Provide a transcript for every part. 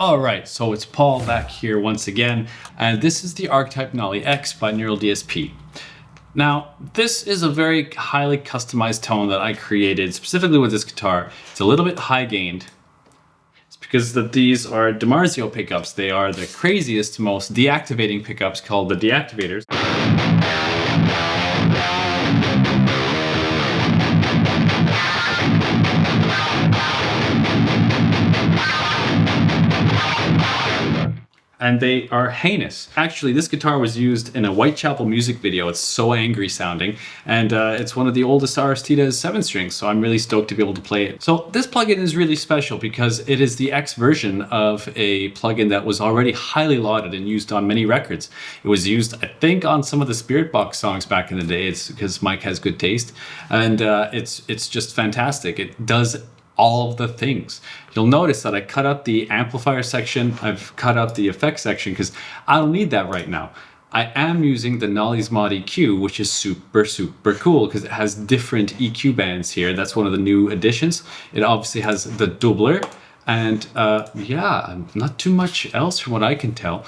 Alright, so it's Paul back here once again, and this is the Archetype Nolly X by Neural DSP. Now, this is a very highly customized tone that I created specifically with this guitar. It's a little bit high gained. It's because these are DiMarzio pickups. They are the craziest, most deactivating pickups called the deactivators. And they are heinous. Actually, this guitar was used in a Whitechapel music video. It's so angry sounding, and it's one of the oldest Aristides 7-strings, so I'm really stoked to be able to play it. So this plugin is really special because it is the X version of a plugin that was already highly lauded and used on many records. It was used, I think, on some of the Spirit Box songs back in the day. It's because Mike has good taste, and it's just fantastic. It does all of the things. You'll notice that I cut out the amplifier section, I've cut out the effects section because I don't need that right now. I am using the Nolly's Mod EQ, which is super cool because it has different EQ bands here. That's one of the new additions. It obviously has the doubler, and yeah, not too much else from what I can tell.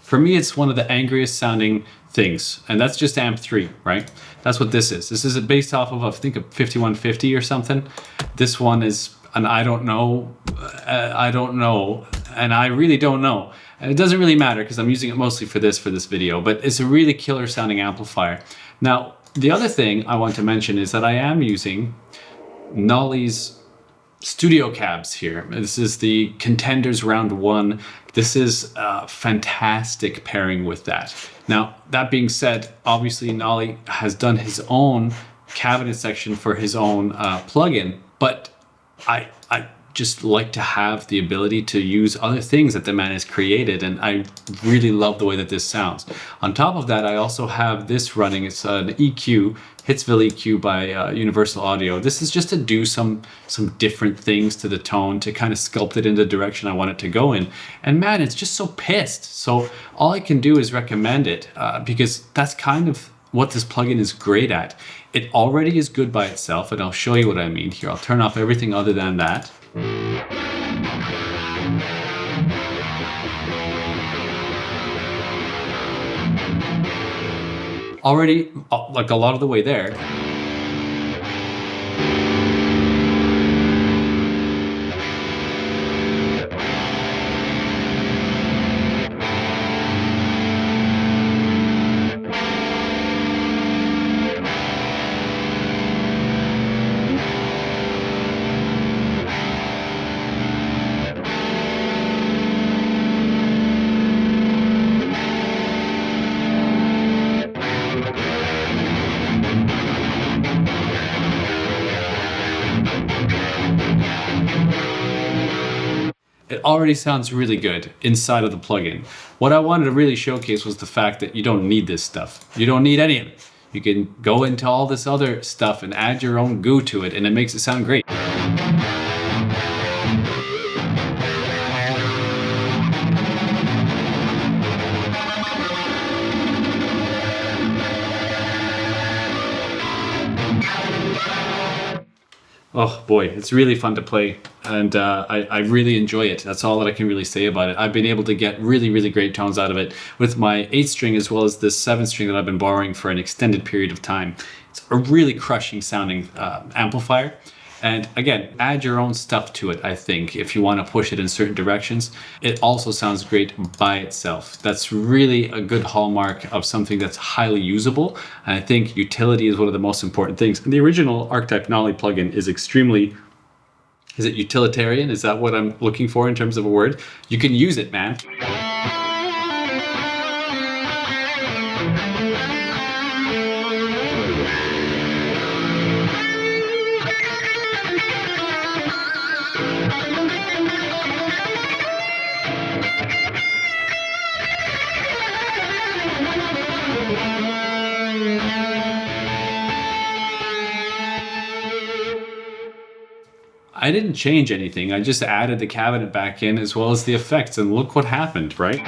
For me, it's one of the angriest sounding things, and that's just amp 3, right? That's what this is. This is based off of, I think, a 5150 or something. This one is, and I don't know, and I really don't know. And it doesn't really matter because I'm using it mostly for this video, but it's a really killer sounding amplifier. Now, the other thing I want to mention is that I am using Nolly's studio cabs here. This is the Contenders Round 1. This is a fantastic pairing with that. Now, that being said, obviously Nolly has done his own cabinet section for his own plugin, but I just like to have the ability to use other things that the man has created, and I really love the way that this sounds. On top of that, I also have this running. It's an EQ, Hitsville EQ by Universal Audio. This is just to do some different things to the tone, to kind of sculpt it in the direction I want it to go in. And man, it's just so pissed. So all I can do is recommend it because that's kind of what this plugin is great at. It already is good by itself, and I'll show you what I mean here. I'll turn off everything other than that. Already, like a lot of the way there. It already sounds really good inside of the plugin. What I wanted to really showcase was the fact that you don't need this stuff. You don't need any of it. You can go into all this other stuff and add your own goo to it, and it makes it sound great. Oh boy, it's really fun to play, and I really enjoy it. That's all that I can really say about it. I've been able to get really great tones out of it with my 8-string as well as this 7-string that I've been borrowing for an extended period of time. It's a really crushing sounding amplifier. And again, add your own stuff to it, I think, if you want to push it in certain directions. It also sounds great by itself. That's really a good hallmark of something that's highly usable. And I think utility is one of the most important things. And the original Archetype Nolly plugin is extremely, is it utilitarian? Is that what I'm looking for in terms of a word? You can use it, man. I didn't change anything. I just added the cabinet back in as well as the effects, and look what happened, right?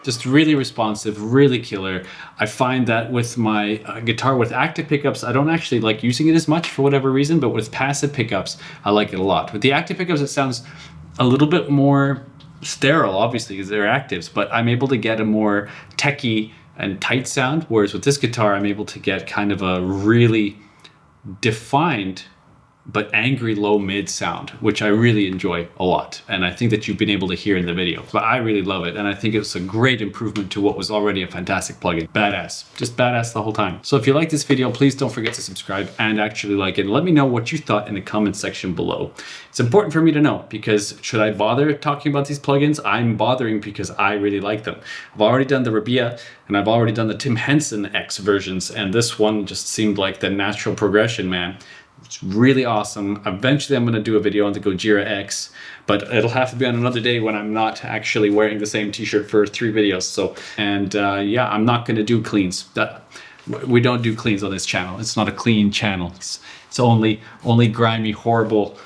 Just really responsive, really killer. I find that with my guitar with active pickups, I don't actually like using it as much for whatever reason, but with passive pickups, I like it a lot. With the active pickups, it sounds a little bit more sterile, obviously, because they're actives, but I'm able to get a more techy and tight sound, whereas with this guitar, I'm able to get kind of a really defined but angry low mid sound, which I really enjoy a lot. And I think that you've been able to hear in the video, but I really love it. And I think it's a great improvement to what was already a fantastic plugin. Badass, just badass the whole time. So if you like this video, please don't forget to subscribe and actually like it. And let me know what you thought in the comment section below. It's important for me to know, because should I bother talking about these plugins? I'm bothering because I really like them. I've already done the Rabea and I've already done the Tim Henson X versions. And this one just seemed like the natural progression, man. It's really awesome. Eventually I'm going to do a video on the Gojira X, but it'll have to be on another day when I'm not actually wearing the same t-shirt for 3 videos. So, and yeah, I'm not going to do cleans. We don't do cleans on this channel. It's not a clean channel. It's only grimy, horrible